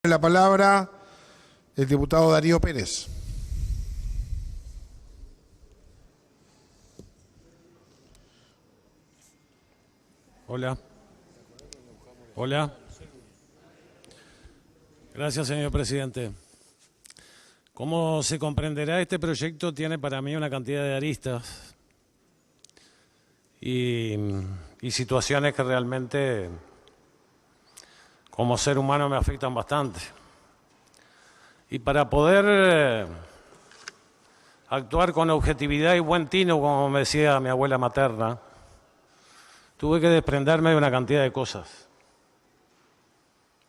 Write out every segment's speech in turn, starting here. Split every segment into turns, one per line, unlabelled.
La palabra el diputado Darío Pérez.
Hola. Hola. Gracias, señor presidente. Como se comprenderá, este proyecto tiene para mí una cantidad de aristas y situaciones que realmente, como ser humano, me afectan bastante. Y para poder actuar con objetividad y buen tino, como me decía mi abuela materna, tuve que desprenderme de una cantidad de cosas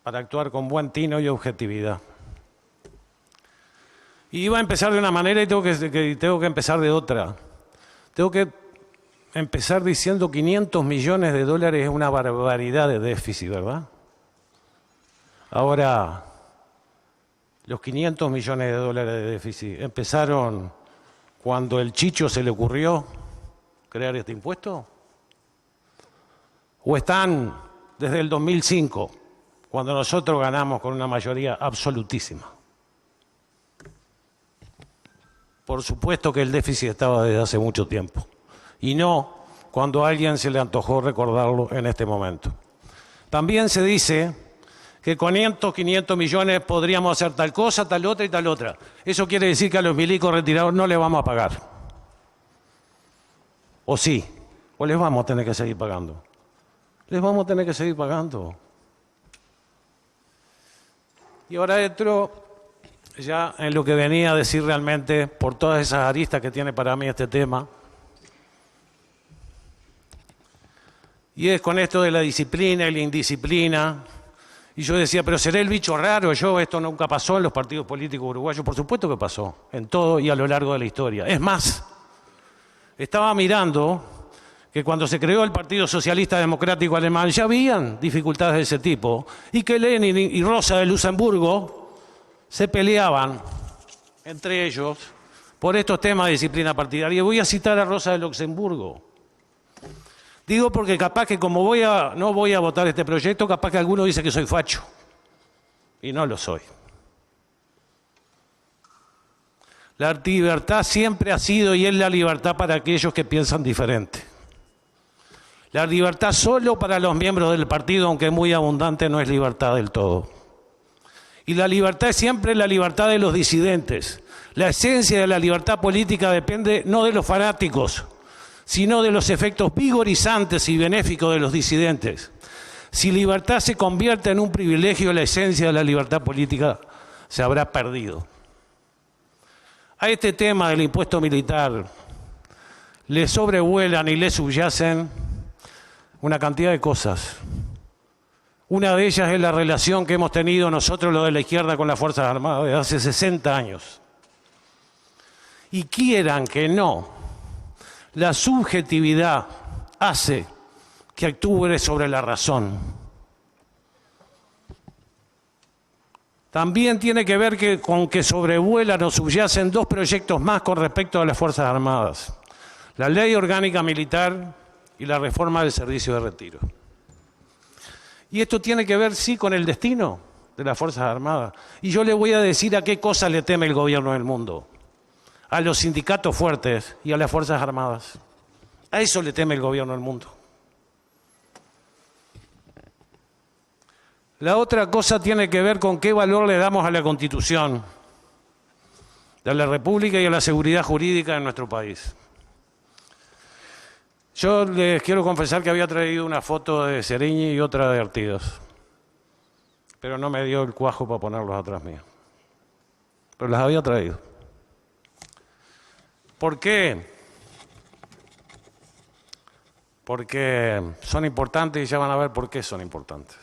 para actuar con buen tino y objetividad. Y iba a empezar de una manera y tengo que empezar de otra. Tengo que empezar diciendo 500 millones de dólares es una barbaridad de déficit, ¿verdad? Ahora, los 500 millones de dólares de déficit empezaron cuando el Chicho se le ocurrió crear este impuesto. ¿O están desde el 2005, cuando nosotros ganamos con una mayoría absolutísima? Por supuesto que el déficit estaba desde hace mucho tiempo, y no cuando a alguien se le antojó recordarlo en este momento. También se dice que con estos 500 millones podríamos hacer tal cosa, tal otra y tal otra. Eso quiere decir que a los milicos retirados no les vamos a pagar. ¿O sí? ¿O les vamos a tener que seguir pagando? Les vamos a tener que seguir pagando. Y ahora entro ya en lo que venía a decir realmente, por todas esas aristas que tiene para mí este tema. Y es con esto de la disciplina y la indisciplina. Y yo decía, pero seré el bicho raro, esto nunca pasó en los partidos políticos uruguayos. Por supuesto que pasó, en todo y a lo largo de la historia. Es más, estaba mirando que cuando se creó el Partido Socialista Democrático Alemán ya habían dificultades de ese tipo y que Lenin y Rosa de Luxemburgo se peleaban entre ellos por estos temas de disciplina partidaria. Voy a citar a Rosa de Luxemburgo. Digo porque capaz que como no voy a votar este proyecto, capaz que alguno dice que soy facho. Y no lo soy. La libertad siempre ha sido y es la libertad para aquellos que piensan diferente. La libertad solo para los miembros del partido, aunque muy abundante, no es libertad del todo. Y la libertad es siempre la libertad de los disidentes. La esencia de la libertad política depende no de los fanáticos, sino de los efectos vigorizantes y benéficos de los disidentes. Si libertad se convierte en un privilegio, la esencia de la libertad política se habrá perdido. A este tema del impuesto militar le sobrevuelan y le subyacen una cantidad de cosas. Una de ellas es la relación que hemos tenido nosotros, los de la izquierda, con las Fuerzas Armadas desde hace 60 años. Y quieran que no, la subjetividad hace que actúe sobre la razón. También tiene que ver con que sobrevuelan o subyacen dos proyectos más con respecto a las Fuerzas Armadas: la Ley Orgánica Militar y la reforma del servicio de retiro. Y esto tiene que ver, sí, con el destino de las Fuerzas Armadas. Y yo le voy a decir a qué cosas le teme el gobierno del mundo: a los sindicatos fuertes y a las Fuerzas Armadas. A eso le teme el gobierno del mundo. La otra cosa tiene que ver con qué valor le damos a la Constitución de la República y a la seguridad jurídica de nuestro país. Yo les quiero confesar que había traído una foto de Seriñi y otra de Artigas, pero no me dio el cuajo para ponerlos atrás mío. Pero las había traído. ¿Por qué? Porque son importantes y ya van a ver por qué son importantes.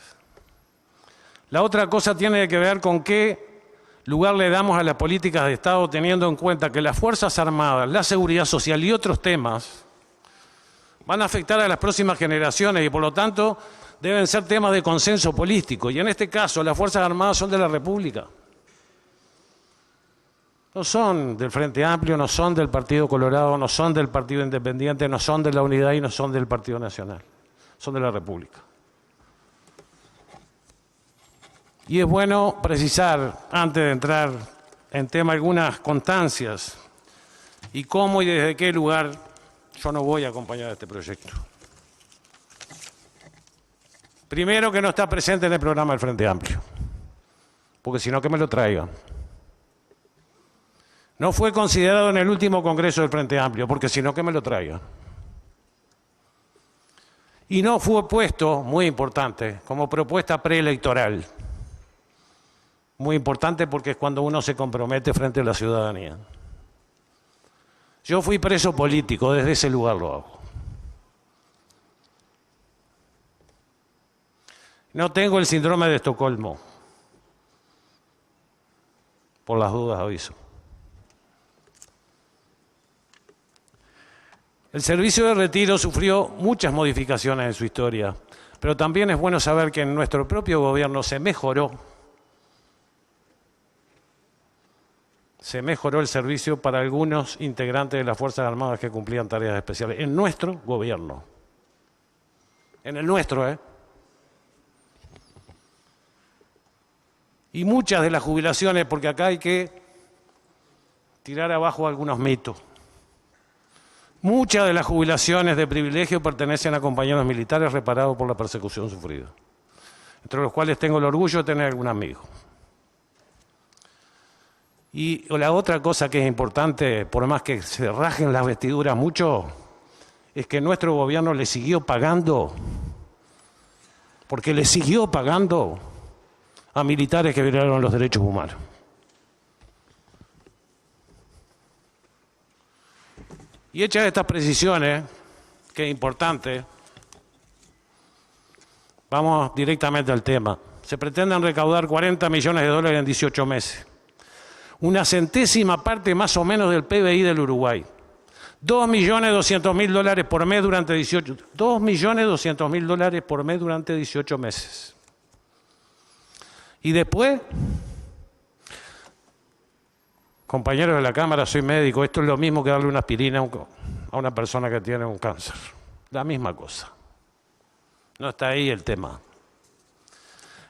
La otra cosa tiene que ver con qué lugar le damos a las políticas de Estado, teniendo en cuenta que las Fuerzas Armadas, la seguridad social y otros temas van a afectar a las próximas generaciones y por lo tanto deben ser temas de consenso político. Y en este caso las Fuerzas Armadas son de la República. No son del Frente Amplio, no son del Partido Colorado, no son del Partido Independiente, no son de la Unidad y no son del Partido Nacional. Son de la República. Y es bueno precisar, antes de entrar en tema, algunas constancias y cómo y desde qué lugar yo no voy a acompañar este proyecto. Primero, que no está presente en el programa del Frente Amplio, porque si no, que me lo traigan. No fue considerado en el último Congreso del Frente Amplio, porque si no, que me lo traigan. Y no fue puesto, muy importante, como propuesta preelectoral. Muy importante porque es cuando uno se compromete frente a la ciudadanía. Yo fui preso político, desde ese lugar lo hago. No tengo el síndrome de Estocolmo. Por las dudas aviso. El servicio de retiro sufrió muchas modificaciones en su historia, pero también es bueno saber que en nuestro propio gobierno se mejoró el servicio para algunos integrantes de las Fuerzas Armadas que cumplían tareas especiales. En nuestro gobierno. En el nuestro, ¿eh? Y muchas de las jubilaciones, porque acá hay que tirar abajo algunos mitos. Muchas de las jubilaciones de privilegio pertenecen a compañeros militares reparados por la persecución sufrida, entre los cuales tengo el orgullo de tener algún amigo. Y la otra cosa que es importante, por más que se rajen las vestiduras mucho, es que nuestro gobierno le siguió pagando, porque le siguió pagando a militares que violaron los derechos humanos. Y hechas estas precisiones, que es importante, vamos directamente al tema. Se pretenden recaudar 40 millones de dólares en 18 meses. Una centésima parte más o menos del PBI del Uruguay. 2.200.000 dólares por mes durante 2.200.000 dólares por mes durante 18 meses. Y después, compañeros de la Cámara, soy médico, esto es lo mismo que darle una aspirina a una persona que tiene un cáncer. La misma cosa. No está ahí el tema.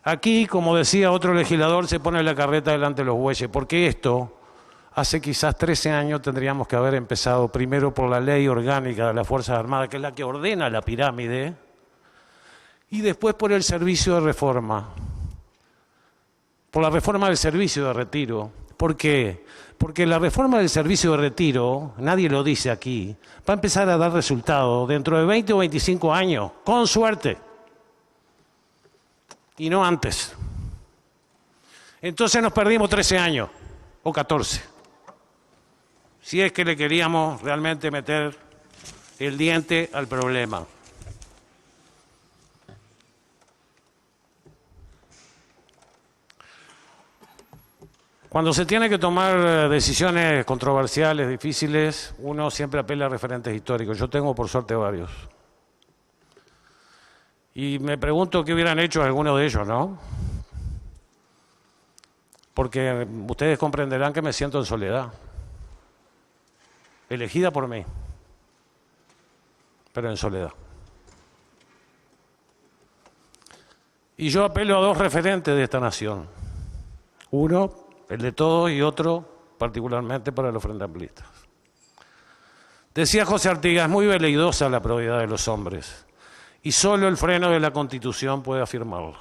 Aquí, como decía otro legislador, se pone la carreta delante de los bueyes, porque esto, hace quizás 13 años tendríamos que haber empezado primero por la ley orgánica de las Fuerzas Armadas, que es la que ordena la pirámide, y después por el servicio de reforma, por la reforma del servicio de retiro. ¿Por qué? Porque la reforma del servicio de retiro, nadie lo dice aquí, va a empezar a dar resultados dentro de 20 o 25 años, con suerte, y no antes. Entonces nos perdimos 13 años, o 14, si es que le queríamos realmente meter el diente al problema. Cuando se tiene que tomar decisiones controversiales, difíciles, uno siempre apela a referentes históricos. Yo tengo, por suerte, varios. Y me pregunto qué hubieran hecho algunos de ellos, ¿no? Porque ustedes comprenderán que me siento en soledad. Elegida por mí, pero en soledad. Y yo apelo a dos referentes de esta nación. Uno, el de todos, y otro particularmente para los frente amplistas. Decía José Artigas, es muy veleidosa la probidad de los hombres, y solo el freno de la Constitución puede afirmarla.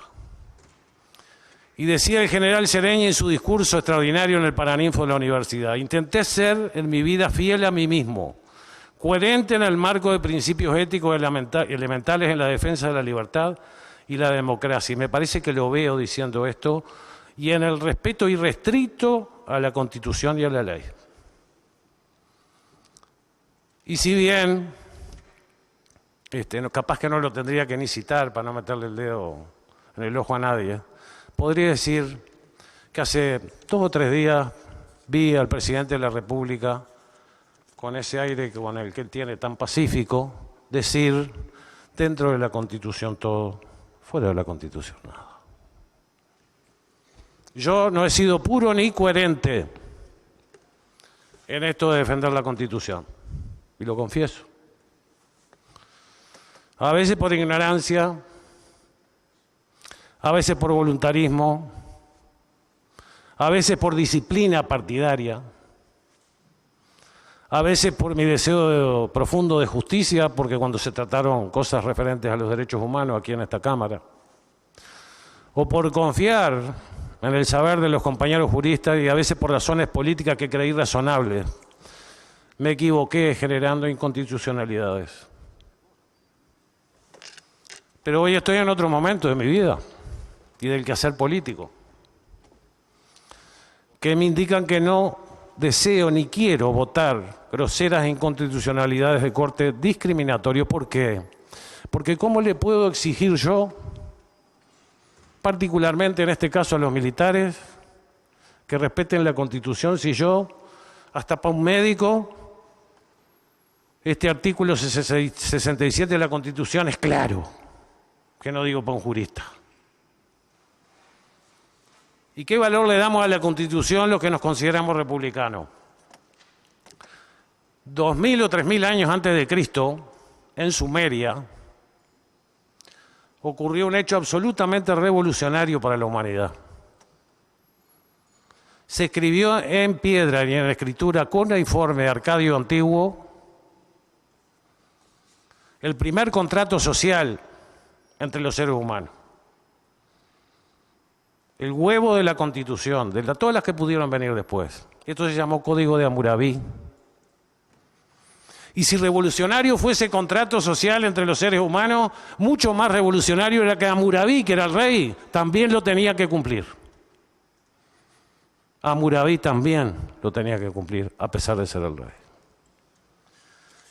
Y decía el general Sereñi en su discurso extraordinario en el Paraninfo de la Universidad, intenté ser en mi vida fiel a mí mismo, coherente en el marco de principios éticos elementales en la defensa de la libertad y la democracia. Y me parece que lo veo diciendo esto, y en el respeto irrestricto a la Constitución y a la ley. Y si bien, capaz que no lo tendría que ni citar para no meterle el dedo en el ojo a nadie, podría decir que hace 2 o 3 días vi al presidente de la República, con ese aire con el que él tiene tan pacífico, decir, dentro de la Constitución todo, fuera de la Constitución nada. Yo no he sido puro ni coherente en esto de defender la Constitución, y lo confieso. A veces por ignorancia, a veces por voluntarismo, a veces por disciplina partidaria, a veces por mi deseo profundo de justicia, porque cuando se trataron cosas referentes a los derechos humanos aquí en esta Cámara, o por confiar en el saber de los compañeros juristas y a veces por razones políticas que creí razonables, me equivoqué generando inconstitucionalidades. Pero hoy estoy en otro momento de mi vida y del quehacer político, que me indican que no deseo ni quiero votar groseras inconstitucionalidades de corte discriminatorio. ¿Por qué? Porque ¿cómo le puedo exigir yo, particularmente en este caso a los militares, que respeten la Constitución si yo, hasta para un médico, este artículo 67 de la Constitución es claro, que no digo para un jurista? ¿Y qué valor le damos a la Constitución los que nos consideramos republicanos? 2000 o 3000 años antes de Cristo, en Sumeria, ocurrió un hecho absolutamente revolucionario para la humanidad. Se escribió en piedra y en la escritura cuneiforme de Arcadio Antiguo el primer contrato social entre los seres humanos. El huevo de la Constitución, de todas las que pudieron venir después. Esto se llamó Código de Hammurabi. Y si revolucionario fue ese contrato social entre los seres humanos, mucho más revolucionario era que Hammurabi, que era el rey, también lo tenía que cumplir. Hammurabi también lo tenía que cumplir, a pesar de ser el rey.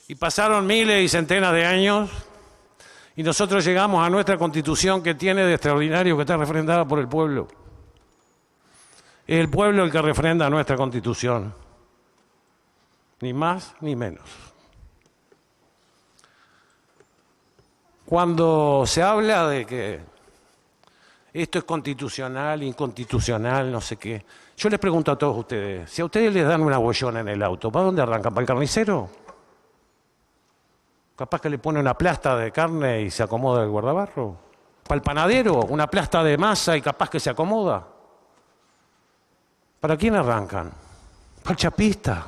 Y pasaron miles y centenas de años, y nosotros llegamos a nuestra Constitución, que tiene de extraordinario que está refrendada por el pueblo. Es el pueblo el que refrenda nuestra Constitución, ni más ni menos. Cuando se habla de que esto es constitucional, inconstitucional, no sé qué, yo les pregunto a todos ustedes, si a ustedes les dan una bollona en el auto, ¿para dónde arrancan? ¿Para el carnicero? Capaz que le pone una plasta de carne y se acomoda el guardabarro. ¿Para el panadero? Una plasta de masa y capaz que se acomoda. ¿Para quién arrancan? Para el chapista.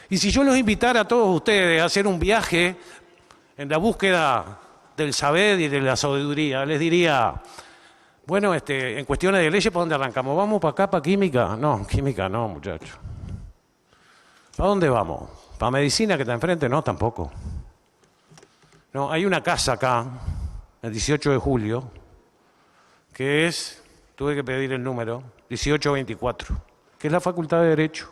Y si yo los invitara a todos ustedes a hacer un viaje en la búsqueda del saber y de la sabiduría, les diría, bueno, en cuestiones de leyes, ¿para dónde arrancamos? ¿Vamos para acá, para química? No, química no, muchachos. ¿Para dónde vamos? ¿Para medicina que está enfrente? No, tampoco. No, hay una casa acá, el 18 de julio, que es, tuve que pedir el número, 1824, que es la Facultad de Derecho.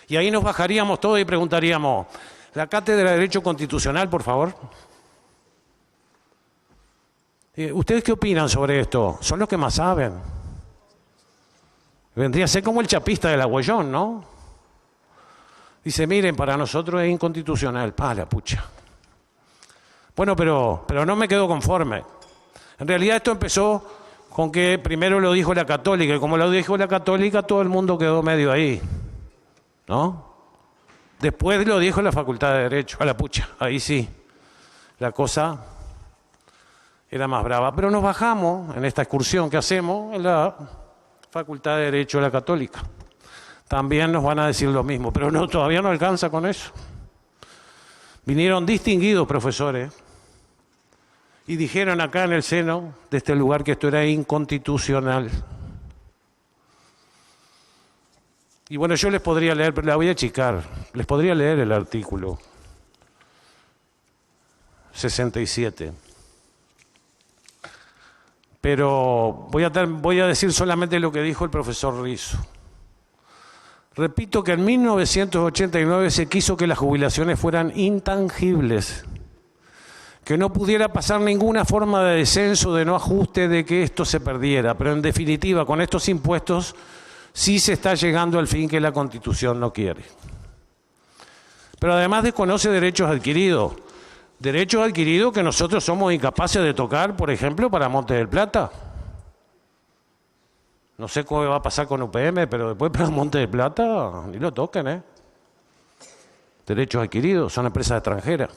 Y ahí nos bajaríamos todos y preguntaríamos, la Cátedra de Derecho Constitucional, por favor. ¿Ustedes qué opinan sobre esto? Son los que más saben. Vendría a ser como el chapista del Aguayón, ¿no? Dice, miren, para nosotros es inconstitucional. La pucha. Bueno, pero no me quedo conforme. En realidad esto empezó con que primero lo dijo la Católica, y como lo dijo la Católica, todo el mundo quedó medio ahí, ¿no? Después lo dijo la Facultad de Derecho, a la pucha, ahí sí, la cosa era más brava. Pero nos bajamos en esta excursión que hacemos en la Facultad de Derecho de la Católica. También nos van a decir lo mismo, pero no, todavía no alcanza con eso. Vinieron distinguidos profesores y dijeron acá en el seno de este lugar que esto era inconstitucional. Y bueno, yo les podría leer, pero la voy a achicar, les podría leer el artículo 67. Pero voy a decir solamente lo que dijo el profesor Rizzo. Repito que en 1989 se quiso que las jubilaciones fueran intangibles, que no pudiera pasar ninguna forma de descenso, de no ajuste, de que esto se perdiera. Pero en definitiva, con estos impuestos sí se está llegando al fin que la Constitución no quiere. Pero además desconoce derechos adquiridos que nosotros somos incapaces de tocar, por ejemplo, para Monte del Plata. No sé cómo va a pasar con UPM, pero después para Monte del Plata ni lo toquen, ¿eh? Derechos adquiridos, son empresas extranjeras.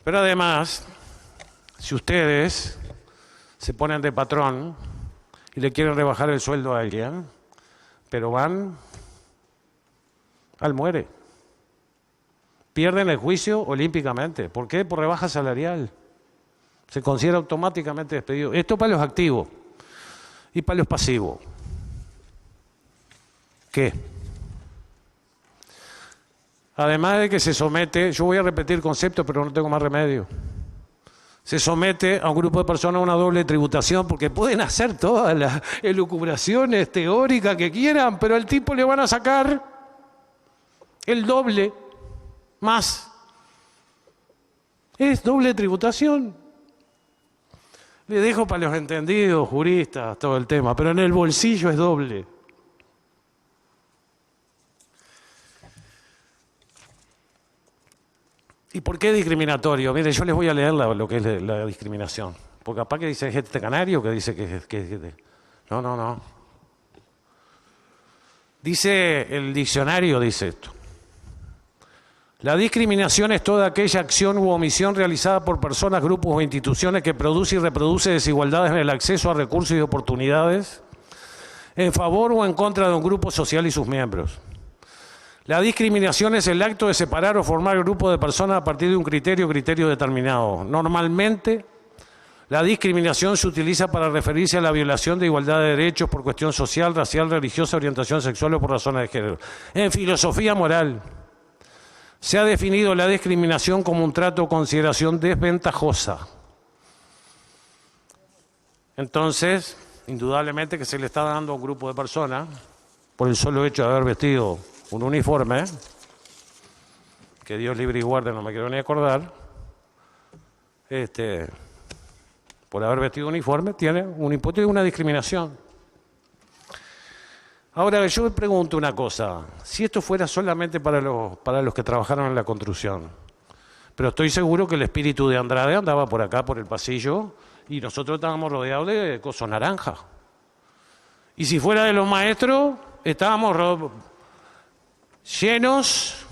Pero además, si ustedes se ponen de patrón y le quieren rebajar el sueldo a alguien, pero van al muere. Pierden el juicio olímpicamente. ¿Por qué? Por rebaja salarial. Se considera automáticamente despedido. Esto para los activos y para los pasivos. ¿Qué? Además de que se somete, yo voy a repetir conceptos, pero no tengo más remedio. Se somete a un grupo de personas a una doble tributación porque pueden hacer todas las elucubraciones teóricas que quieran, pero al tipo le van a sacar el doble más. Es doble tributación. Le dejo para los entendidos, juristas, todo el tema, pero en el bolsillo es doble. ¿Y por qué discriminatorio? Mire, yo les voy a leer lo que es la discriminación. Porque capaz que dice gente canario, que dice que no. Dice el diccionario, dice esto. La discriminación es toda aquella acción u omisión realizada por personas, grupos o instituciones que produce y reproduce desigualdades en el acceso a recursos y oportunidades en favor o en contra de un grupo social y sus miembros. La discriminación es el acto de separar o formar grupos de personas a partir de un criterio determinado. Normalmente, la discriminación se utiliza para referirse a la violación de igualdad de derechos por cuestión social, racial, religiosa, orientación sexual o por razones de género. En filosofía moral, se ha definido la discriminación como un trato o consideración desventajosa. Entonces, indudablemente que se le está dando a un grupo de personas, por el solo hecho de haber vestido un uniforme, que Dios libre y guarde, no me quiero ni acordar, por haber vestido un uniforme, tiene un impuesto y una discriminación. Ahora, yo me pregunto una cosa, si esto fuera solamente para los que trabajaron en la construcción, pero estoy seguro que el espíritu de Andrade andaba por acá, por el pasillo, y nosotros estábamos rodeados de cosos naranjas. Y si fuera de los maestros, estábamos llenos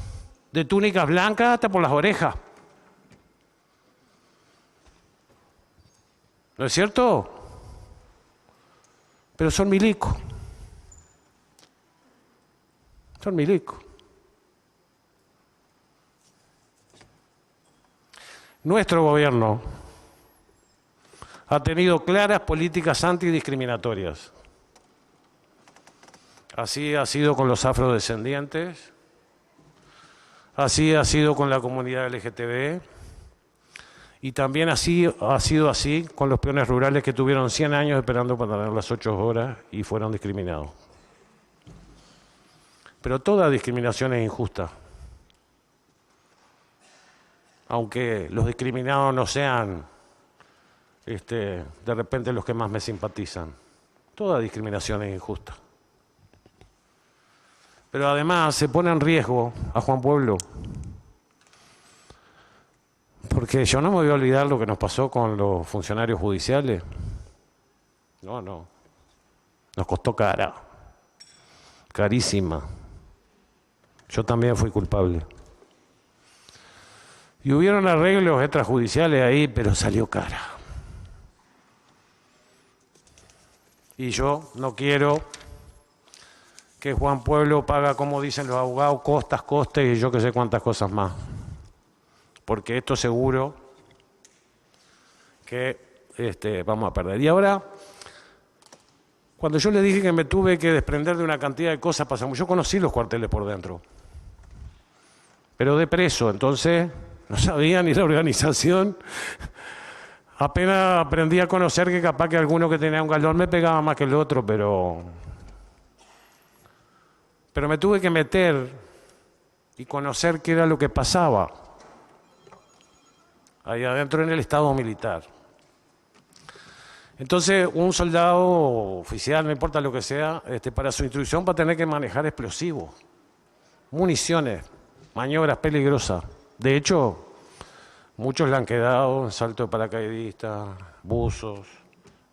de túnicas blancas hasta por las orejas. ¿No es cierto? Pero son milicos. Son milicos. Nuestro gobierno ha tenido claras políticas antidiscriminatorias. Así ha sido con los afrodescendientes, así ha sido con la comunidad LGTB y también así ha sido así con los peones rurales que tuvieron 100 años esperando para tener las 8 horas y fueron discriminados. Pero toda discriminación es injusta. Aunque los discriminados no sean de repente los que más me simpatizan. Toda discriminación es injusta. Pero además se pone en riesgo a Juan Pueblo. Porque yo no me voy a olvidar lo que nos pasó con los funcionarios judiciales. No. Nos costó cara. Carísima. Yo también fui culpable. Y hubieron arreglos extrajudiciales ahí, pero salió cara. Y yo no quiero que Juan Pueblo paga, como dicen los abogados, costas, costes y yo que sé cuántas cosas más. Porque esto seguro que vamos a perder. Y ahora, cuando yo le dije que me tuve que desprender de una cantidad de cosas, pasamos. Yo conocí los cuarteles por dentro, pero de preso, entonces no sabía ni la organización. Apenas aprendí a conocer que capaz que alguno que tenía un galón me pegaba más que el otro, pero me tuve que meter y conocer qué era lo que pasaba ahí adentro en el Estado militar. Entonces, un soldado oficial, no importa lo que sea, para su instrucción va a tener que manejar explosivos, municiones, maniobras peligrosas. De hecho, muchos le han quedado en salto de paracaidistas, buzos,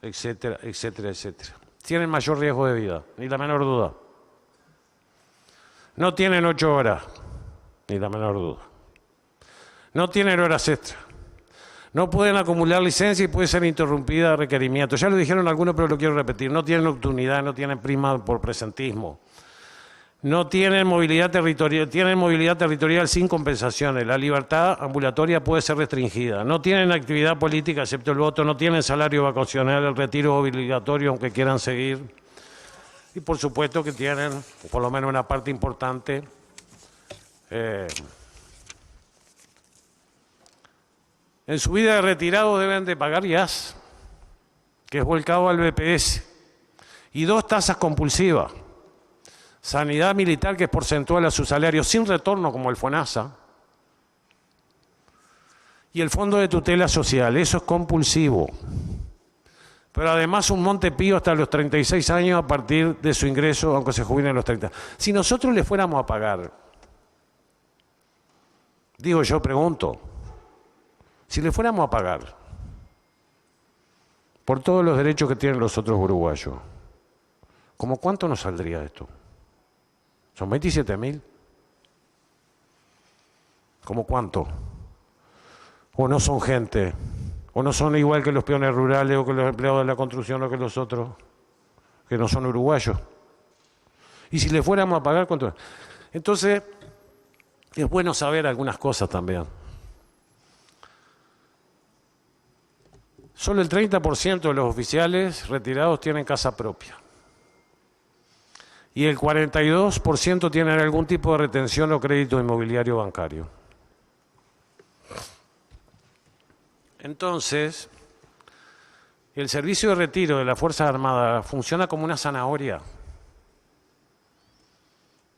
etcétera, etcétera, etcétera. Tienen mayor riesgo de vida, ni la menor duda. No tienen 8 horas, ni la menor duda. No tienen horas extras. No pueden acumular licencia y puede ser interrumpida a requerimiento. Ya lo dijeron algunos, pero lo quiero repetir. No tienen nocturnidad, no tienen prima por presentismo. No tienen movilidad territorial sin compensaciones. La libertad ambulatoria puede ser restringida. No tienen actividad política excepto el voto. No tienen salario vacacional, el retiro obligatorio aunque quieran seguir. Y por supuesto que tienen, por lo menos una parte importante, en su vida de retirado deben de pagar IAS, que es volcado al BPS, y 2 tasas compulsivas. Sanidad militar, que es porcentual a su salario, sin retorno como el FONASA, y el Fondo de Tutela Social, eso es compulsivo. Pero además un Montepío hasta los 36 años a partir de su ingreso, aunque se jubilen a los 30. Si nosotros le fuéramos a pagar, digo yo, pregunto, si le fuéramos a pagar por todos los derechos que tienen los otros uruguayos, ¿cómo cuánto nos saldría esto? ¿Son 27.000? ¿Cómo cuánto? ¿O no son gente? ¿O no son igual que los peones rurales o que los empleados de la construcción o que los otros, que no son uruguayos? Y si le fuéramos a pagar, ¿cuánto? Entonces, es bueno saber algunas cosas también. Solo el 30% de los oficiales retirados tienen casa propia. Y el 42% tienen algún tipo de retención o crédito inmobiliario bancario. Entonces, el servicio de retiro de las Fuerzas Armadas funciona como una zanahoria.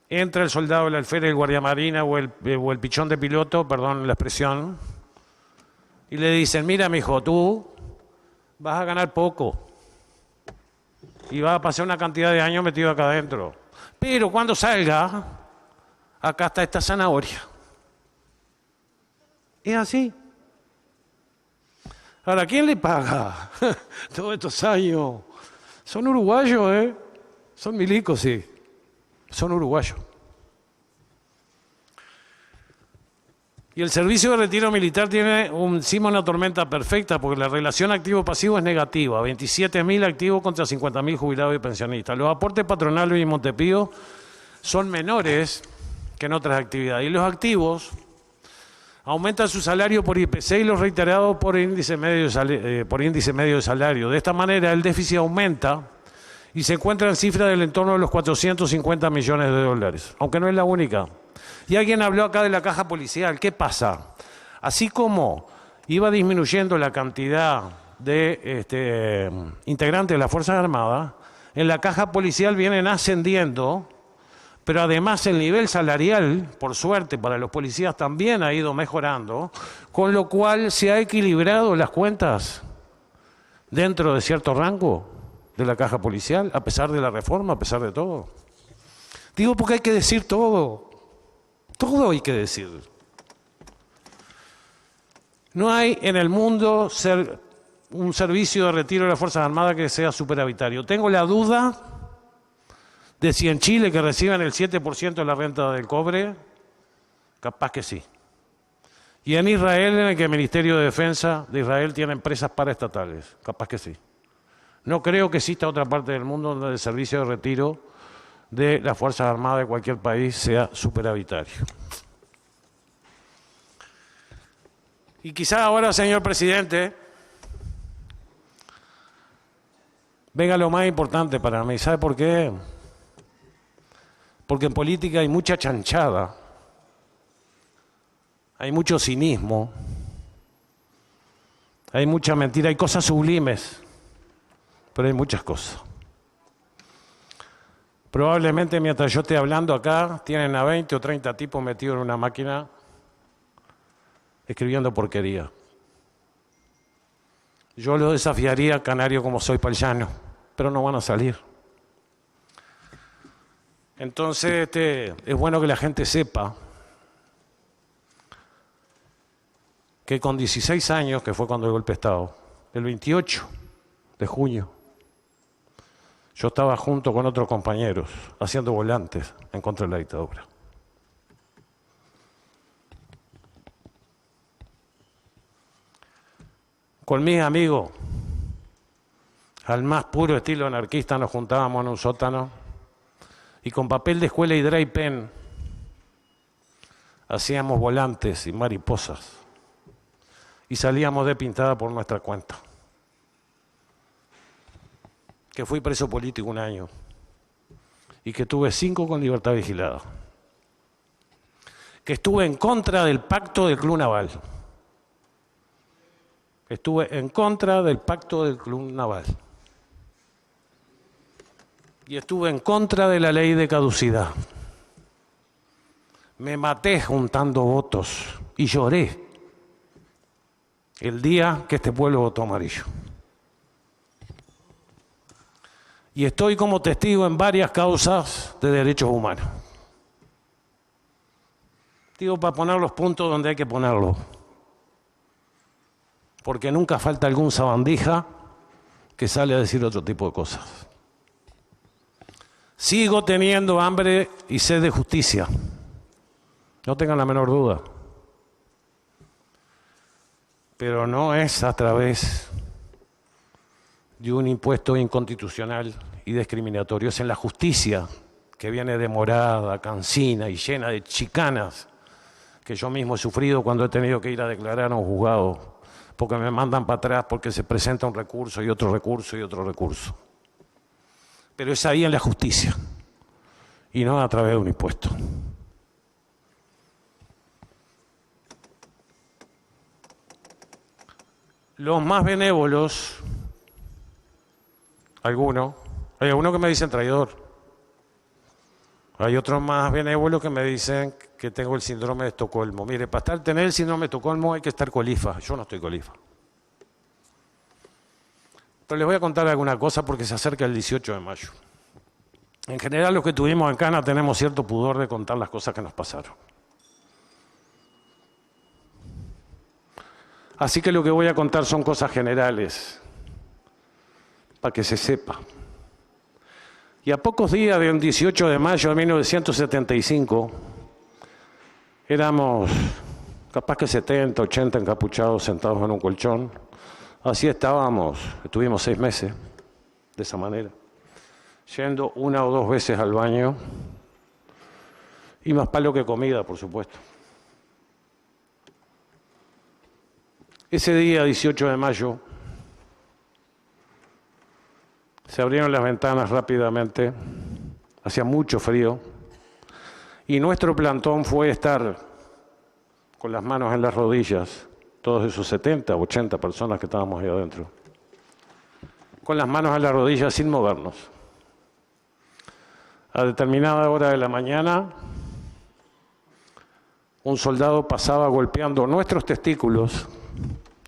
Entra el soldado, el alférez, el guardiamarina o el pichón de piloto, perdón la expresión, y le dicen, mira, mijo, tú vas a ganar poco y vas a pasar una cantidad de años metido acá adentro. Pero cuando salga, acá está esta zanahoria. Es así. Ahora, ¿quién le paga todos estos años? Son uruguayos, ¿eh? Son milicos, sí. Son uruguayos. Y el servicio de retiro militar tiene encima una tormenta perfecta porque la relación activo-pasivo es negativa. 27.000 activos contra 50.000 jubilados y pensionistas. Los aportes patronales y Montepío son menores que en otras actividades. Y los activos aumentan su salario por IPC y los reiterados por índice medio de salario. De esta manera el déficit aumenta y se encuentra en cifras del entorno de los 450 millones de dólares, aunque no es la única. Y alguien habló acá de la caja policial. ¿Qué pasa? Así como iba disminuyendo la cantidad de integrantes de las Fuerzas Armadas, en la caja policial vienen ascendiendo, pero además el nivel salarial, por suerte para los policías, también ha ido mejorando, con lo cual se ha equilibrado las cuentas dentro de cierto rango de la caja policial, a pesar de la reforma, a pesar de todo. Digo porque hay que decir todo. Todo hay que decir. No hay en el mundo un servicio de retiro de las Fuerzas Armadas que sea superavitario. Tengo la duda de si en Chile, que reciben el 7% de la renta del cobre, capaz que sí. Y en Israel, en el que el Ministerio de Defensa de Israel tiene empresas paraestatales, capaz que sí. No creo que exista otra parte del mundo donde el servicio de retiro de las Fuerzas Armadas de cualquier país sea superavitario. Y quizá ahora, señor presidente, venga lo más importante para mí. ¿Sabe por qué? Porque en política hay mucha chanchada, hay mucho cinismo, hay mucha mentira, hay cosas sublimes, pero hay muchas cosas. Probablemente mientras yo esté hablando acá, tienen a 20 o 30 tipos metidos en una máquina escribiendo porquería. Yo los desafiaría, canario como soy payano, pero no van a salir. Entonces, es bueno que la gente sepa que con 16 años, que fue cuando el golpe de Estado, el 28 de junio, yo estaba junto con otros compañeros haciendo volantes en contra de la dictadura. Con mis amigos, al más puro estilo anarquista, nos juntábamos en un sótano y con papel de escuela y dry pen hacíamos volantes y mariposas y salíamos de pintada por nuestra cuenta. Que fui preso político 1 año y que tuve 5 con libertad vigilada. Que estuve en contra del pacto del Club Naval. Estuve en contra del pacto del Club Naval. Y estuve en contra de la ley de caducidad. Me maté juntando votos y lloré el día que este pueblo votó amarillo. Y estoy como testigo en varias causas de derechos humanos. Digo, para poner los puntos donde hay que ponerlos. Porque nunca falta algún sabandija que sale a decir otro tipo de cosas. Sigo teniendo hambre y sed de justicia. No tengan la menor duda. Pero no es a través de un impuesto inconstitucional y discriminatorio. Es en la justicia, que viene demorada, cansina y llena de chicanas, que yo mismo he sufrido cuando he tenido que ir a declarar a un juzgado, porque me mandan para atrás porque se presenta un recurso y otro recurso y otro recurso. Pero es ahí en la justicia, y no a través de un impuesto. Los más benévolos, hay algunos que me dicen traidor. Hay otros más benévolos que me dicen que tengo el síndrome de Estocolmo. Mire, para tener el síndrome de Estocolmo hay que estar colifa. Yo no estoy colifa. Pero les voy a contar alguna cosa porque se acerca el 18 de mayo. En general, los que tuvimos en Cana tenemos cierto pudor de contar las cosas que nos pasaron. Así que lo que voy a contar son cosas generales, para que se sepa. Y a pocos días de un 18 de mayo de 1975, éramos capaz que 70, 80 encapuchados sentados en un colchón. Así estábamos, estuvimos 6 meses de esa manera, yendo 1 o 2 veces al baño, y más palo que comida, por supuesto. Ese día, 18 de mayo, se abrieron las ventanas rápidamente, hacía mucho frío, y nuestro plantón fue estar con las manos en las rodillas, todos esos 70, 80 personas que estábamos ahí adentro, con las manos en las rodillas sin movernos. A determinada hora de la mañana, un soldado pasaba golpeando nuestros testículos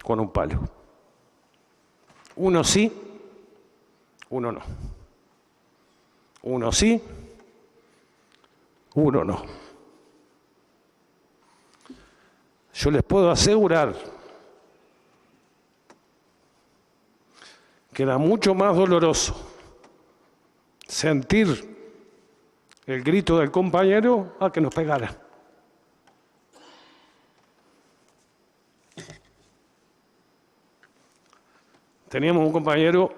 con un palo. Uno sí, uno no. Uno sí, uno no. Yo les puedo asegurar que era mucho más doloroso sentir el grito del compañero a que nos pegara. Teníamos un compañero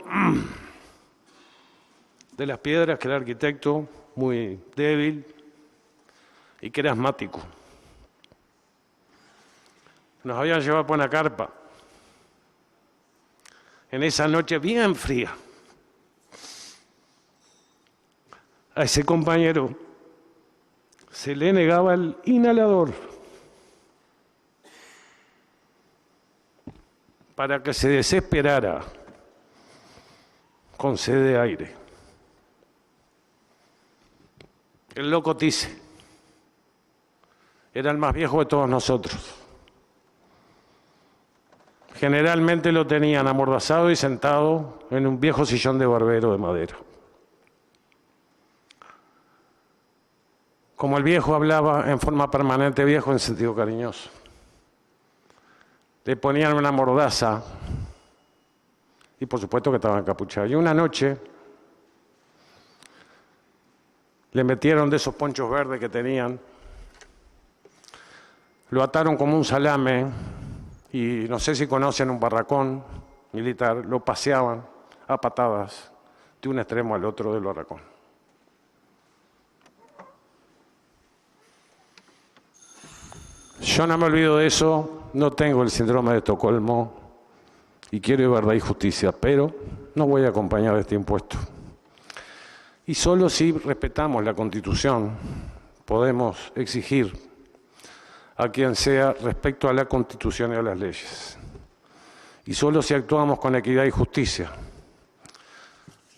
de Las Piedras que era arquitecto, muy débil y que era asmático. Nos habían llevado por una carpa en esa noche bien fría. A ese compañero se le negaba el inhalador para que se desesperara con sed de aire. El loco Tice era el más viejo de todos nosotros. Generalmente lo tenían amordazado y sentado en un viejo sillón de barbero de madera. Como el viejo hablaba en forma permanente, viejo en sentido cariñoso, le ponían una mordaza y por supuesto que estaba encapuchado. Y una noche le metieron de esos ponchos verdes que tenían, lo ataron como un salame y no sé si conocen un barracón militar, lo paseaban a patadas de un extremo al otro del barracón. Yo no me olvido de eso, no tengo el síndrome de Estocolmo y quiero verdad y justicia, pero no voy a acompañar este impuesto. Y solo si respetamos la Constitución podemos exigir a quien sea respecto a la Constitución y a las leyes. Y solo si actuamos con equidad y justicia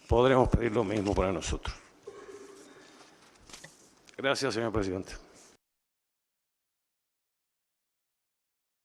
podremos pedir lo mismo para nosotros. Gracias, señor presidente.